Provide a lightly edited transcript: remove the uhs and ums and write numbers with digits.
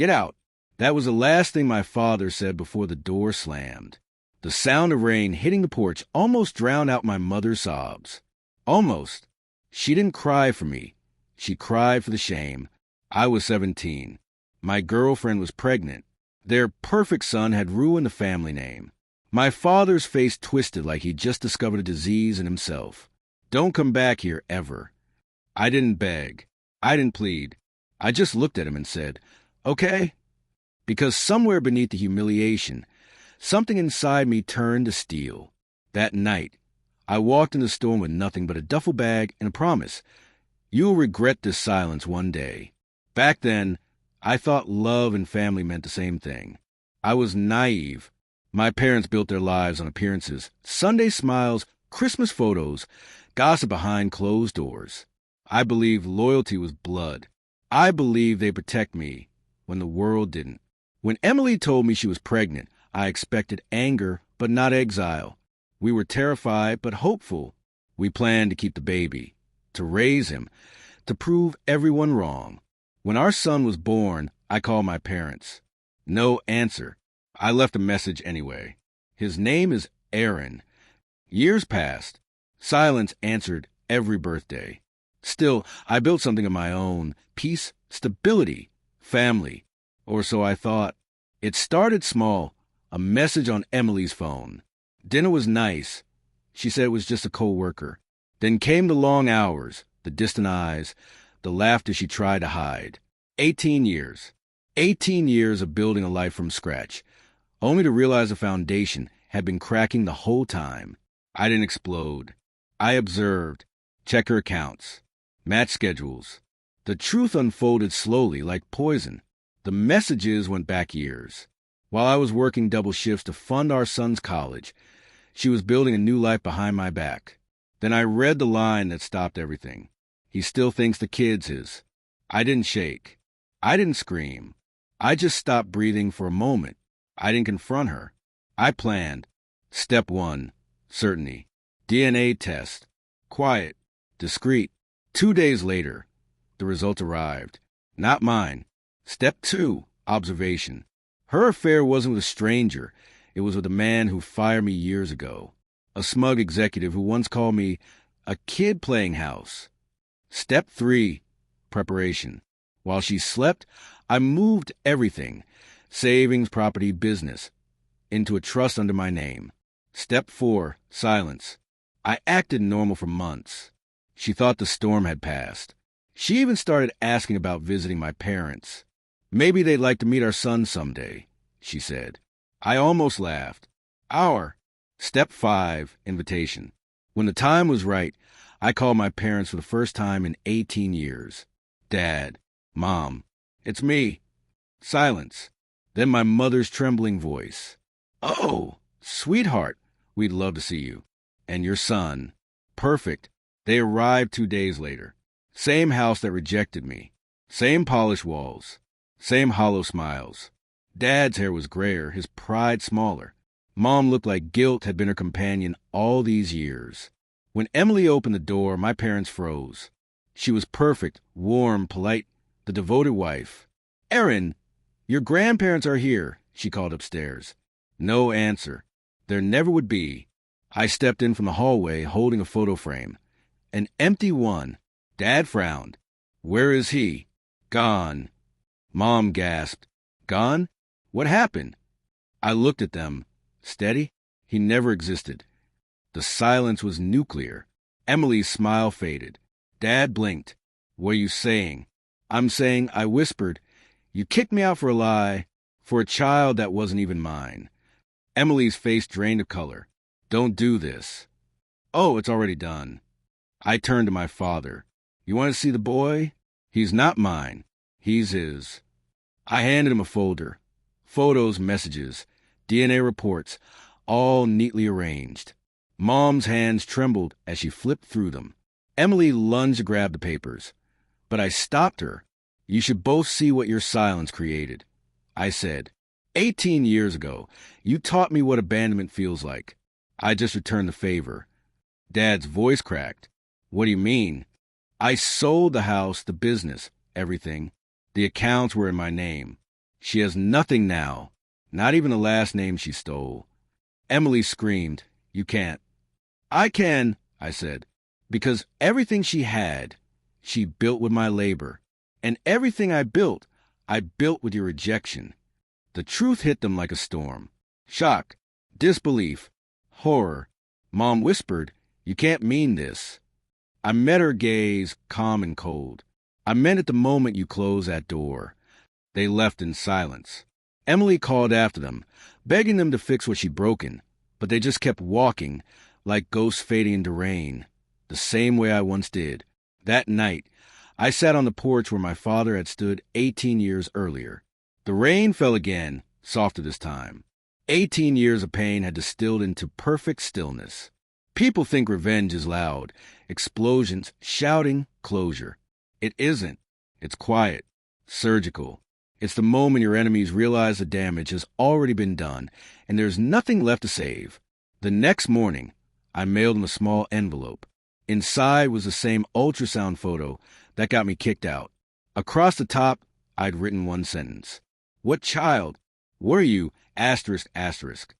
Get out. That was the last thing my father said before the door slammed. The sound of rain hitting the porch almost drowned out my mother's sobs. Almost. She didn't cry for me. She cried for the shame. I was 17. My girlfriend was pregnant. Their perfect son had ruined the family name. My father's face twisted like he'd just discovered a disease in himself. Don't come back here ever. I didn't beg. I didn't plead. I just looked at him and said, okay? Because somewhere beneath the humiliation, something inside me turned to steel. That night, I walked in the storm with nothing but a duffel bag and a promise. You'll regret this silence one day. Back then, I thought love and family meant the same thing. I was naive. My parents built their lives on appearances, Sunday smiles, Christmas photos, gossip behind closed doors. I believed loyalty was blood. I believed they'd protect me when the world didn't. When Emily told me she was pregnant, I expected anger, but not exile. We were terrified, but hopeful. We planned to keep the baby, to raise him, to prove everyone wrong. When our son was born, I called my parents. No answer. I left a message anyway. His name is Aaron. Years passed. Silence answered every birthday. Still, I built something of my own. Peace, stability, family. Or so I thought. It started small. A message on Emily's phone. Dinner was nice. She said it was just a co-worker. Then came the long hours, the distant eyes, the laughter she tried to hide. 18 years. 18 years of building a life from scratch, only to realize the foundation had been cracking the whole time. I didn't explode. I observed, checked her accounts, matched schedules. The truth unfolded slowly like poison. The messages went back years. While I was working double shifts to fund our son's college, she was building a new life behind my back. Then I read the line that stopped everything. He still thinks the kid's his. I didn't shake. I didn't scream. I just stopped breathing for a moment. I didn't confront her. I planned. Step 1, certainty. DNA test. Quiet. Discreet. 2 days later, the result arrived. Not mine. Step 2, observation. Her affair wasn't with a stranger. It was with a man who fired me years ago. A smug executive who once called me a kid playing house. Step 3, preparation. While she slept, I moved everything, savings, property, business, into a trust under my name. Step 4, silence. I acted normal for months. She thought the storm had passed. She even started asking about visiting my parents. Maybe they'd like to meet our son someday, she said. I almost laughed. Step 5, invitation. When the time was right, I called my parents for the first time in 18 years. Dad, Mom, it's me. Silence. Then my mother's trembling voice. Oh, sweetheart, we'd love to see you. And your son. Perfect. They arrived 2 days later. Same house that rejected me. Same polished walls. Same hollow smiles. Dad's hair was grayer, his pride smaller. Mom looked like guilt had been her companion all these years. When Emily opened the door, my parents froze. She was perfect, warm, polite, the devoted wife. Aaron, your grandparents are here, she called upstairs. No answer. There never would be. I stepped in from the hallway holding a photo frame. An empty one. Dad frowned. Where is he? Gone. Mom gasped. Gone? What happened? I looked at them. Steady? He never existed. The silence was nuclear. Emily's smile faded. Dad blinked. What are you saying? I'm saying, I whispered, you kicked me out for a lie, for a child that wasn't even mine. Emily's face drained of color. Don't do this. Oh, it's already done. I turned to my father. You want to see the boy? He's not mine. He's his. I handed him a folder. Photos, messages, DNA reports, all neatly arranged. Mom's hands trembled as she flipped through them. Emily lunged to grab the papers. But I stopped her. You should both see what your silence created. I said, 18 years ago, you taught me what abandonment feels like. I just returned the favor. Dad's voice cracked. What do you mean? I sold the house, the business, everything. The accounts were in my name. She has nothing now, not even the last name she stole. Emily screamed, "You can't." "I can," I said, "because everything she had, she built with my labor. And everything I built with your rejection." The truth hit them like a storm. Shock, disbelief, horror. Mom whispered, "You can't mean this." I met her gaze, calm and cold. "I meant it the moment you closed that door." They left in silence. Emily called after them, begging them to fix what she'd broken, but they just kept walking, like ghosts fading into rain, the same way I once did. That night, I sat on the porch where my father had stood 18 years earlier. The rain fell again, softer this time. 18 years of pain had distilled into perfect stillness. People think revenge is loud, explosions, shouting, closure. It isn't. It's quiet, surgical. It's the moment your enemies realize the damage has already been done and there's nothing left to save. The next morning, I mailed him a small envelope. Inside was the same ultrasound photo that got me kicked out. Across the top, I'd written one sentence. "What child were you? ****.